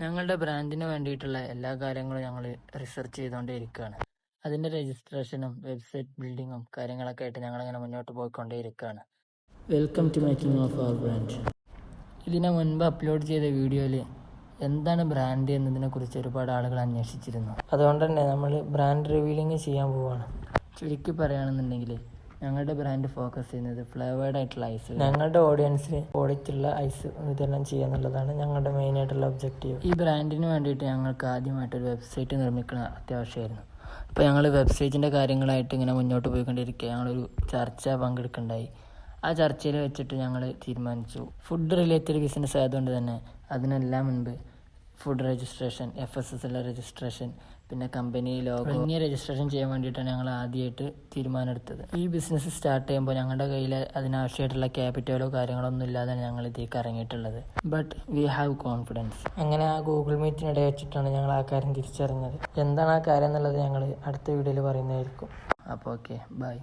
ഞങ്ങളുടെ ബ്രാൻഡിന് വേണ്ടിയിട്ടുള്ള എല്ലാ കാര്യങ്ങളും ഞങ്ങൾ റിസർച്ച് ചെയ്തുകൊണ്ടേയിരിക്കുകയാണ്. അതിൻ്റെ രജിസ്ട്രേഷനും വെബ്സൈറ്റ് ബിൽഡിങ്ങും കാര്യങ്ങളൊക്കെ ആയിട്ട് ഞങ്ങളിങ്ങനെ മുന്നോട്ട് പോയിക്കൊണ്ടേയിരിക്കുകയാണ്. Welcome to making of our brand. ഇതിന് മുൻപ് അപ്ലോഡ് ചെയ്ത വീഡിയോയിൽ എന്താണ് ബ്രാൻഡ് എന്നതിനെക്കുറിച്ച് ഒരുപാട് ആളുകൾ അന്വേഷിച്ചിരുന്നു. അതുകൊണ്ട് തന്നെ നമ്മൾ ബ്രാൻഡ് റിവീലിംഗ് ചെയ്യാൻ പോവുകയാണ്. ചുരുക്കി പറയുകയാണെന്നുണ്ടെങ്കിൽ ഞങ്ങളുടെ ബ്രാൻഡ് ഫോക്കസ് ചെയ്യുന്നത് ഫ്ലേവേർഡ് ആയിട്ടുള്ള ഐസ്. ഞങ്ങളുടെ ഓഡിയൻസിന് ക്വാളിറ്റിയുള്ള ഐസ് വിതരണം ചെയ്യുക എന്നുള്ളതാണ് ഞങ്ങളുടെ മെയിനായിട്ടുള്ള ഒബ്ജക്റ്റീവ്. ഈ ബ്രാൻഡിന് വേണ്ടിയിട്ട് ഞങ്ങൾക്ക് ആദ്യമായിട്ടൊരു വെബ്സൈറ്റ് നിർമ്മിക്കണം അത്യാവശ്യമായിരുന്നു. അപ്പോൾ ഞങ്ങൾ വെബ്സൈറ്റിൻ്റെ കാര്യങ്ങളായിട്ട് ഇങ്ങനെ മുന്നോട്ട് പോയിക്കൊണ്ടിരിക്കുക. ഞങ്ങളൊരു ചർച്ച പങ്കെടുക്കുകയുണ്ടായി. ആ ചർച്ചയിൽ വെച്ചിട്ട് ഞങ്ങൾ തീരുമാനിച്ചു, ഫുഡ് റിലേറ്റഡ് ബിസിനസ് ആയതുകൊണ്ട് തന്നെ അതിനെല്ലാം മുൻപ് ഫുഡ് രജിസ്ട്രേഷൻ, FSSL രജിസ്ട്രേഷൻ, പിന്നെ കമ്പനി ലോഗോ ഇങ്ങനെ രജിസ്ട്രേഷൻ ചെയ്യാൻ വേണ്ടിയിട്ടാണ് ഞങ്ങൾ ആദ്യമായിട്ട് തീരുമാനമെടുത്തത്. ഈ ബിസിനസ് സ്റ്റാർട്ട് ചെയ്യുമ്പോൾ ഞങ്ങളുടെ കയ്യിൽ അതിനാവശ്യമായിട്ടുള്ള ക്യാപിറ്റലോ കാര്യങ്ങളോ ഒന്നും ഇല്ലാതാണ് ഞങ്ങൾ ഇതിലേക്ക് ഇറങ്ങിയിട്ടുള്ളത്. But we have confidence. അങ്ങനെ ആ ഗൂഗിൾ മീറ്റിനിടെ വെച്ചിട്ടാണ് ഞങ്ങൾ ആ കാര്യം തിരിച്ചറിഞ്ഞത്. എന്താണ് ആ കാര്യം എന്നുള്ളത് ഞങ്ങൾ അടുത്ത വീഡിയോയിൽ പറയുന്നതായിരിക്കും. അപ്പോൾ ഓക്കെ, ബൈ.